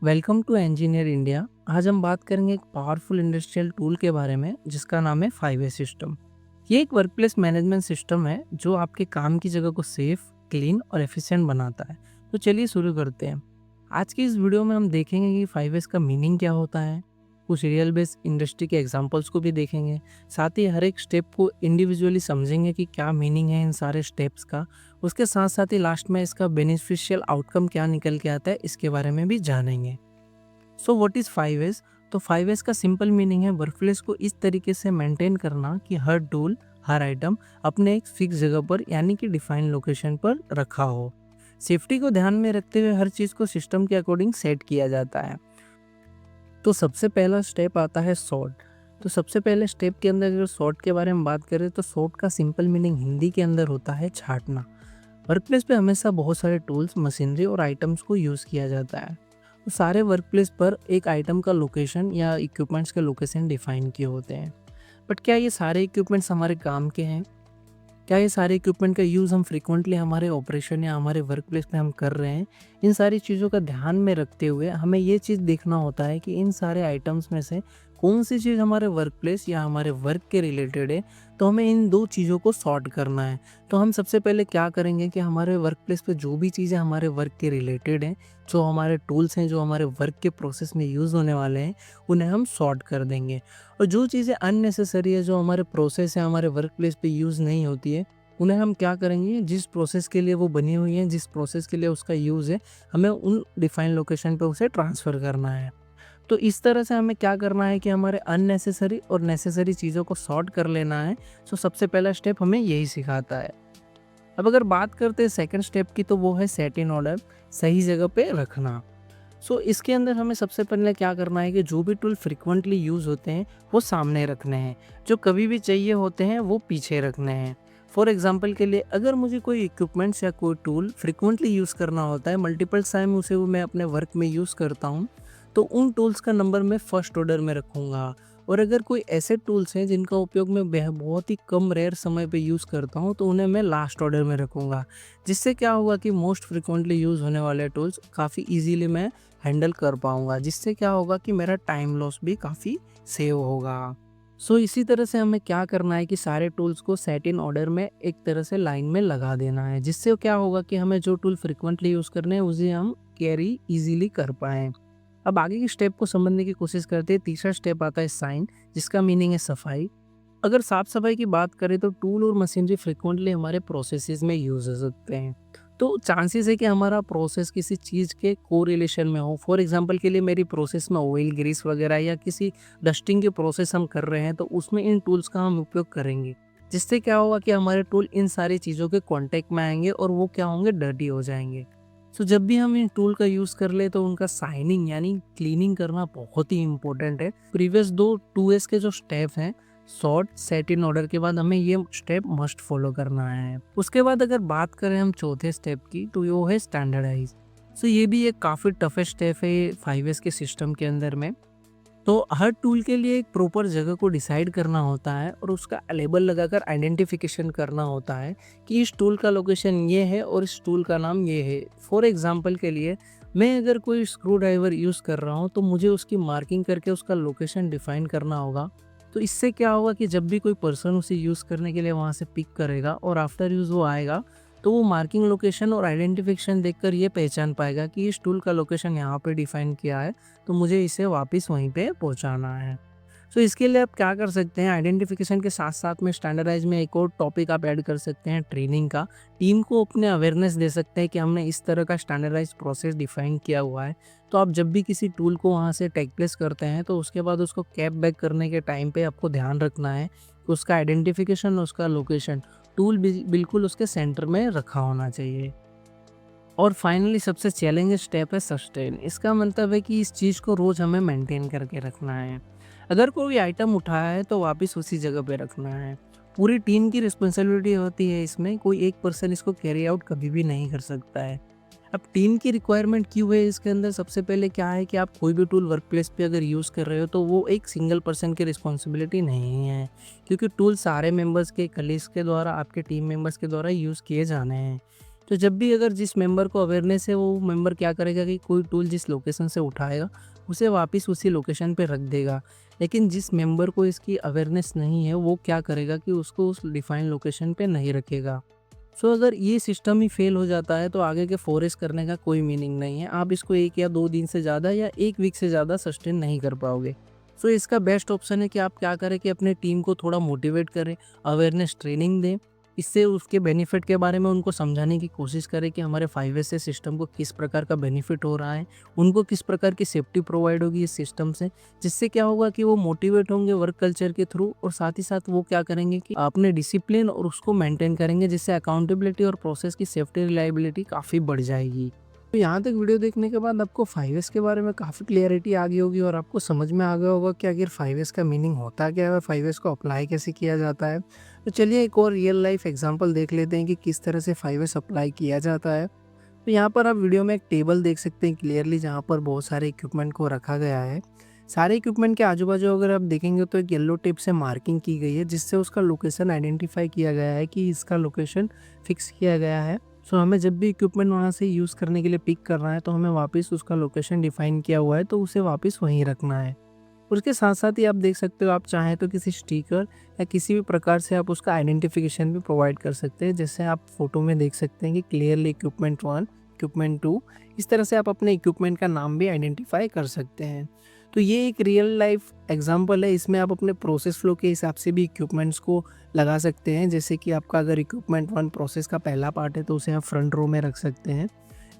Welcome to engineer India. आज हम बात करेंगे एक पावरफुल इंडस्ट्रियल टूल के बारे में जिसका नाम है 5 सिस्टम। ये एक वर्कप्लेस मैनेजमेंट सिस्टम है जो आपके काम की जगह को सेफ, क्लीन और एफिशिएंट बनाता है। तो चलिए शुरू करते हैं। आज की इस वीडियो में हम देखेंगे कि 5 का मीनिंग क्या होता है, कुछ रियल बेस्ड इंडस्ट्री के एग्जांपल्स को भी देखेंगे। साथ ही हर एक स्टेप को इंडिविजुअली समझेंगे कि क्या मीनिंग है इन सारे स्टेप्स का। उसके साथ साथ ही लास्ट में इसका बेनिफिशियल आउटकम क्या निकल के आता है इसके बारे में भी जानेंगे। So what is 5S? तो 5S का सिंपल मीनिंग है वर्कप्लेस को इस तरीके से मेंटेन करना कि हर टूल, हर आइटम अपने एक फिक्स जगह पर यानी कि डिफाइन लोकेशन पर रखा हो। सेफ्टी को ध्यान में रखते हुए हर चीज़ को सिस्टम के अकॉर्डिंग सेट किया जाता है। तो सबसे पहला स्टेप आता है सॉर्ट। तो सबसे पहले स्टेप के अंदर अगर सॉर्ट के बारे में बात करें तो सॉर्ट का सिंपल मीनिंग हिंदी के अंदर होता है छांटना। वर्कप्लेस पे हमेशा बहुत सारे टूल्स, मशीनरी और आइटम्स को यूज़ किया जाता है। तो सारे वर्कप्लेस पर एक आइटम का लोकेशन या इक्विपमेंट्स के लोकेशन डिफाइन किए होते हैं। बट क्या ये सारे इक्विपमेंट्स हमारे काम के हैं? क्या ये सारे इक्विपमेंट का यूज़ हम फ्रीक्वेंटली हमारे ऑपरेशन या हमारे वर्क प्लेस पे हम कर रहे हैं? इन सारी चीज़ों का ध्यान में रखते हुए हमें ये चीज़ देखना होता है कि इन सारे आइटम्स में से कौन सी चीज़ हमारे वर्क प्लेस या हमारे वर्क के रिलेटेड है। तो हमें इन दो चीज़ों को सॉर्ट करना है। तो हम सबसे पहले क्या करेंगे कि हमारे वर्क प्लेस पे जो भी चीज़ें हमारे वर्क के रिलेटेड हैं, जो हमारे टूल्स हैं, जो हमारे वर्क के प्रोसेस में यूज़ होने वाले हैं, उन्हें हम सॉर्ट कर देंगे। और जो चीज़ें अननेसेसरी है, जो हमारे प्रोसेस है, हमारे वर्क प्लेस पे यूज़ नहीं होती है, उन्हें हम क्या करेंगे, जिस प्रोसेस के लिए वो बनी हुई है, जिस प्रोसेस के लिए उसका यूज़ है, हमें उन डिफाइंड लोकेशन पे उसे ट्रांसफ़र करना है। तो इस तरह से हमें क्या करना है कि हमारे अननेसेसरी और नेसेसरी चीज़ों को सॉर्ट कर लेना है। सो सबसे पहला स्टेप हमें यही सिखाता है। अब अगर बात करते हैं सेकंड स्टेप की, तो वो है सेट इन ऑर्डर, सही जगह पे रखना। सो इसके अंदर हमें सबसे पहले क्या करना है कि जो भी टूल फ्रिक्वेंटली यूज़ होते हैं वो सामने रखने हैं, जो कभी भी चाहिए होते हैं वो पीछे रखने हैं। फॉर एग्जांपल के लिए अगर मुझे कोई इक्विपमेंट्स या कोई टूल फ्रिक्वेंटली यूज़ करना होता है, मल्टीपल टाइम उसे मैं अपने वर्क में यूज़ करता हूँ, तो उन टूल्स का नंबर मैं फर्स्ट ऑर्डर में रखूँगा। और अगर कोई ऐसे टूल्स हैं जिनका उपयोग मैं बहुत ही कम रेयर समय पे यूज़ करता हूँ, तो उन्हें मैं लास्ट ऑर्डर में रखूँगा। जिससे क्या होगा कि मोस्ट फ्रिक्वेंटली यूज़ होने वाले टूल्स काफ़ी ईज़िली मैं हैंडल कर पाऊँगा, जिससे क्या होगा कि मेरा टाइम लॉस भी काफ़ी सेव होगा। सो इसी तरह से हमें क्या करना है कि सारे टूल्स को सेट इन ऑर्डर में एक तरह से लाइन में लगा देना है, जिससे क्या होगा कि हमें जो टूल फ्रिक्वेंटली यूज़ करने हैं उसे हम कैरी ईज़िली कर पाएँ। अब आगे की स्टेप को समझने की कोशिश करते हैं। तीसरा स्टेप आता है साइन, जिसका मीनिंग है सफाई। अगर साफ-सफाई की बात करें तो टूल और मशीनरी फ्रीक्वेंटली हमारे प्रोसेसेस में यूज़ हो सकते हैं। तो चांसेस है कि हमारा प्रोसेस किसी चीज़ के कोरिलेशन में हो। फॉर एग्ज़ाम्पल के लिए मेरी प्रोसेस में ऑयल, ग्रीस वगैरह या किसी डस्टिंग के प्रोसेस हम कर रहे हैं, तो उसमें इन टूल्स का हम उपयोग करेंगे। जिससे क्या होगा कि हमारे टूल इन सारी चीज़ों के कॉन्टैक्ट में आएँगे और वो क्या होंगे, डर्टी हो जाएँगे। सो जब भी हम इन टूल का यूज़ कर ले तो उनका साइनिंग यानी क्लीनिंग करना बहुत ही इम्पोर्टेंट है। प्रीवियस दो 2S के जो स्टेप हैं, सॉर्ट, सेट इन ऑर्डर के बाद हमें ये स्टेप मस्ट फॉलो करना है। उसके बाद अगर बात करें हम चौथे स्टेप की, तो वो है स्टैंडर्डाइज। सो ये भी एक काफ़ी टफेस्ट स्टेप है 5S के सिस्टम के अंदर में। तो हर टूल के लिए एक प्रॉपर जगह को डिसाइड करना होता है और उसका लेबल लगाकर आइडेंटिफिकेशन करना होता है कि इस टूल का लोकेशन ये है और इस टूल का नाम ये है। फॉर एग्जांपल के लिए मैं अगर कोई स्क्रू ड्राइवर यूज़ कर रहा हूँ, तो मुझे उसकी मार्किंग करके उसका लोकेशन डिफाइन करना होगा। तो इससे क्या होगा कि जब भी कोई पर्सन उसे यूज़ करने के लिए वहाँ से पिक करेगा और आफ्टर यूज़ वो आएगा, तो वो मार्किंग लोकेशन और आइडेंटिफिकेशन देखकर ये पहचान पाएगा कि इस टूल का लोकेशन यहाँ पे डिफाइन किया है, तो मुझे इसे वापस वहीं पे पहुँचाना है। सो इसके लिए आप क्या कर सकते हैं, आइडेंटिफिकेशन के साथ-साथ में स्टैंडर्डाइज़ में एक और टॉपिक आप ऐड कर सकते हैं, ट्रेनिंग का। टीम को अपने अवेयरनेस दे सकते हैं कि हमने इस तरह का स्टैंडर्डाइज़्ड प्रोसेस डिफाइन किया हुआ है। तो आप जब भी किसी टूल को वहाँ से टेक प्लेस करते हैं, तो उसके बाद उसको कैप बैक करने के टाइम पे आपको ध्यान रखना है कि उसका आइडेंटिफिकेशन, उसका लोकेशन, टूल बिल्कुल उसके सेंटर में रखा होना चाहिए। और फाइनली सबसे चैलेंजिंग स्टेप है सस्टेन। इसका मतलब है कि इस चीज़ को रोज़ हमें मेंटेन करके रखना है। अगर कोई आइटम उठाया है तो वापस उसी जगह पे रखना है। पूरी टीम की रिस्पॉन्सिबिलिटी होती है इसमें, कोई एक पर्सन इसको कैरी आउट कभी भी नहीं कर सकता है। अब टीम की रिक्वायरमेंट क्यों है इसके अंदर, सबसे पहले क्या है कि आप कोई भी टूल वर्क प्लेस पे अगर यूज़ कर रहे हो तो वो एक सिंगल पर्सन की रिस्पॉन्सिबिलिटी नहीं है, क्योंकि टूल सारे मेंबर्स के, कलीग्स के द्वारा, आपके टीम मेंबर्स के द्वारा यूज़ किए जाने हैं। तो जब भी अगर जिस मेंबर को अवेयरनेस है वो मेंबर क्या करेगा कि कोई टूल जिस लोकेशन से उठाएगा उसे वापस उसी लोकेशन पे रख देगा। लेकिन जिस मेंबर को इसकी अवेयरनेस नहीं है वो क्या करेगा कि उसको उस डिफाइन लोकेशन पे नहीं रखेगा। सो अगर ये सिस्टम ही फेल हो जाता है तो आगे के फॉरेस्ट करने का कोई मीनिंग नहीं है। आप इसको 1 या 2 दिन से ज़्यादा या 1 वीक से ज़्यादा सस्टेन नहीं कर पाओगे। सो इसका बेस्ट ऑप्शन है कि आप क्या करें कि अपने टीम को थोड़ा मोटिवेट करें, अवेयरनेस ट्रेनिंग दें। इससे उसके बेनिफिट के बारे में उनको समझाने की कोशिश करें कि हमारे 5S से सिस्टम को किस प्रकार का बेनिफिट हो रहा है, उनको किस प्रकार की सेफ्टी प्रोवाइड होगी इस सिस्टम से। जिससे क्या होगा कि वो मोटिवेट होंगे वर्क कल्चर के थ्रू और साथ ही साथ वो क्या करेंगे कि अपने डिसिप्लिन और उसको मेंटेन करेंगे, जिससे अकाउंटेबिलिटी और प्रोसेस की सेफ्टी रिलायबिलिटी काफ़ी बढ़ जाएगी। तो यहाँ तक वीडियो देखने के बाद आपको 5S के बारे में काफ़ी क्लियरिटी आ गई होगी और आपको समझ में आ गया होगा कि आखिर 5S का मीनिंग होता क्या है और 5S को अप्लाई कैसे किया जाता है। तो चलिए एक और रियल लाइफ एग्जांपल देख लेते हैं कि किस तरह से 5S अप्लाई किया जाता है। तो यहाँ पर आप वीडियो में एक टेबल देख सकते हैं क्लियरली, जहाँ पर बहुत सारे इक्विपमेंट को रखा गया है। सारे इक्विपमेंट के आजू बाजू अगर आप देखेंगे तो एक येलो टेप से मार्किंग की गई है, जिससे उसका लोकेशन आइडेंटिफाई किया गया है कि इसका लोकेशन फिक्स किया गया है। सो हमें जब भी इक्विपमेंट वहाँ से यूज़ करने के लिए पिक करना है तो हमें वापस उसका लोकेशन डिफाइन किया हुआ है, तो उसे वापस वहीं रखना है। उसके साथ साथ ही आप देख सकते हो, आप चाहें तो किसी स्टिकर या किसी भी प्रकार से आप उसका आइडेंटिफिकेशन भी प्रोवाइड कर सकते हैं। जैसे आप फोटो में देख सकते हैं कि क्लियरली इक्विपमेंट 1, इक्विपमेंट 2, इस तरह से आप अपने इक्विपमेंट का नाम भी आइडेंटिफाई कर सकते हैं। तो ये एक रियल लाइफ एग्जांपल है, इसमें आप अपने प्रोसेस फ्लो के हिसाब से भी इक्विपमेंट्स को लगा सकते हैं। जैसे कि आपका अगर इक्विपमेंट 1 प्रोसेस का पहला पार्ट है तो उसे आप फ्रंट रो में रख सकते हैं।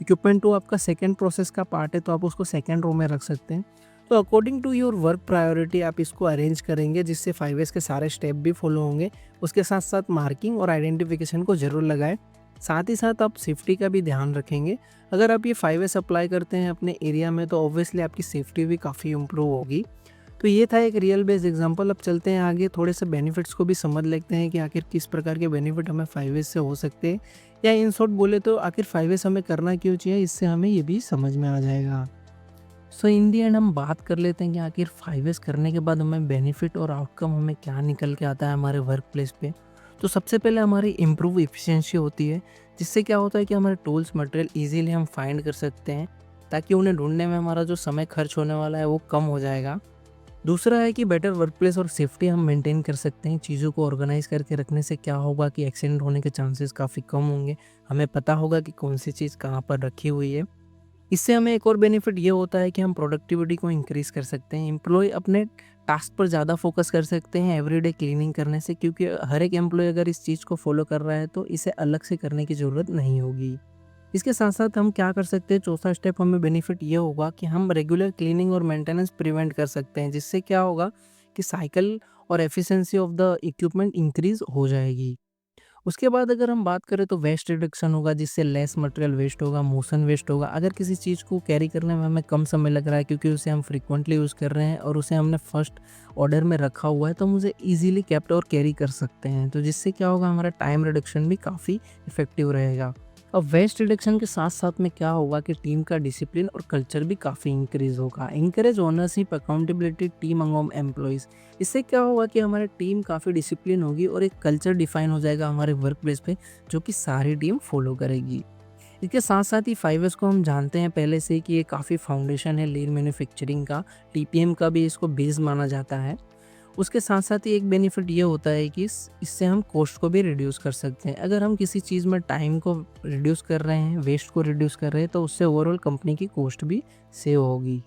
इक्विपमेंट 2 आपका सेकंड प्रोसेस का पार्ट है तो आप उसको सेकंड रो में रख सकते हैं। तो according to your work priority आप इसको अरेंज करेंगे, जिससे 5S के सारे स्टेप भी फॉलो होंगे। उसके साथ साथ मार्किंग और आइडेंटिफिकेशन को ज़रूर लगाएं। साथ ही साथ आप सेफ्टी का भी ध्यान रखेंगे। अगर आप ये 5S अप्लाई करते हैं अपने एरिया में तो ऑब्वियसली आपकी सेफ्टी भी काफ़ी इम्प्रूव होगी। तो ये था एक रियल बेस्ड एग्जांपल। अब चलते हैं आगे, थोड़े से बेनिफिट्स को भी समझ लेते हैं कि आखिर किस प्रकार के बेनिफिट हमें 5S से हो सकते हैं, या इन शॉर्ट बोले तो आखिर 5S हमें करना क्यों चाहिए, इससे हमें ये भी समझ में आ जाएगा। सो इन दी एंड हम बात कर लेते हैं कि आखिर 5S करने के बाद हमें बेनिफिट और आउटकम हमें क्या निकल के आता है हमारे वर्क प्लेस पे। तो सबसे पहले हमारी इम्प्रूव एफिशिएंसी होती है, जिससे क्या होता है कि हमारे टूल्स मटेरियल इजीली हम फाइंड कर सकते हैं, ताकि उन्हें ढूंढने में हमारा जो समय खर्च होने वाला है वो कम हो जाएगा। दूसरा है कि बेटर वर्क प्लेस और सेफ्टी हम मेंटेन कर सकते हैं। चीज़ों को ऑर्गेनाइज करके रखने से क्या होगा कि एक्सीडेंट होने के चांसेस काफ़ी कम होंगे। हमें पता होगा कि कौन सी चीज़ कहाँ पर रखी हुई है। इससे हमें एक और बेनिफिट ये होता है कि हम प्रोडक्टिविटी को इंक्रीज़ कर सकते हैं। एम्प्लॉय अपने टास्क पर ज़्यादा फोकस कर सकते हैं एवरीडे क्लीनिंग करने से, क्योंकि हर एक एम्प्लॉय अगर इस चीज़ को फॉलो कर रहा है तो इसे अलग से करने की ज़रूरत नहीं होगी। इसके साथ साथ हम क्या कर सकते हैं, चौथा स्टेप हमें बेनिफिट ये होगा कि हम रेगुलर क्लीनिंग और मेंटेनेंस प्रिवेंट कर सकते हैं, जिससे क्या होगा कि साइकिल और efficiency of the equipment increase हो जाएगी। उसके बाद अगर हम बात करें तो वेस्ट रिडक्शन होगा, जिससे लेस मटेरियल वेस्ट होगा, मोशन वेस्ट होगा। अगर किसी चीज़ को कैरी करने में हमें कम समय लग रहा है क्योंकि उसे हम फ्रीक्वेंटली यूज़ कर रहे हैं और उसे हमने फर्स्ट ऑर्डर में रखा हुआ है, तो हम उसे ईजिली कैप्ट और कैरी कर सकते हैं। तो जिससे क्या होगा, हमारा टाइम रिडक्शन भी काफ़ी इफेक्टिव रहेगा। अब वेस्ट रिडक्शन के साथ साथ में क्या होगा कि टीम का डिसिप्लिन और कल्चर भी काफ़ी इंक्रीज होगा। Encourage ownership, accountability team among employees. इससे क्या होगा कि हमारी टीम काफ़ी डिसिप्लिन होगी और एक कल्चर डिफाइन हो जाएगा हमारे वर्क प्लेस पे, जो कि सारी टीम फॉलो करेगी। इसके साथ साथ ही 5S को हम जानते हैं पहले से कि ये काफ़ी फाउंडेशन है लीन मैन्युफैक्चरिंग का, टीपीएम का भी इसको बेस माना जाता है। उसके साथ साथ ही एक बेनिफिट ये होता है कि इससे हम कॉस्ट को भी रिड्यूस कर सकते हैं। अगर हम किसी चीज़ में टाइम को रिड्यूस कर रहे हैं, वेस्ट को रिड्यूस कर रहे हैं, तो उससे ओवरऑल कंपनी की कॉस्ट भी सेव होगी।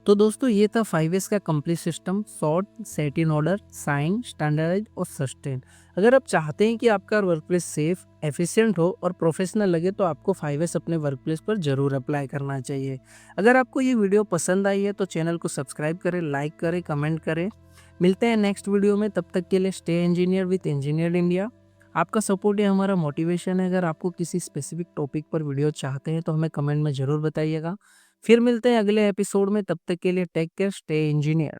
तो दोस्तों ये था 5S का complete system: sort, set in order, sign, standardise और सस्टेन। अगर आप चाहते हैं कि आपका वर्क प्लेस सेफ, एफिशिएंट हो और प्रोफेशनल लगे तो आपको 5S अपने वर्क प्लेस पर जरूर अप्लाई करना चाहिए। अगर आपको ये वीडियो पसंद आई है तो चैनल को सब्सक्राइब करें, लाइक करें, कमेंट करें। मिलते हैं नेक्स्ट वीडियो में, तब तक के लिए stay engineer with engineer India. आपका सपोर्ट ही हमारा मोटिवेशन है। अगर आपको किसी स्पेसिफिक टॉपिक पर वीडियो चाहते हैं तो हमें कमेंट में ज़रूर बताइएगा। फिर मिलते हैं अगले एपिसोड में, तब तक के लिए टेक केयर, स्टे इंजीनियर।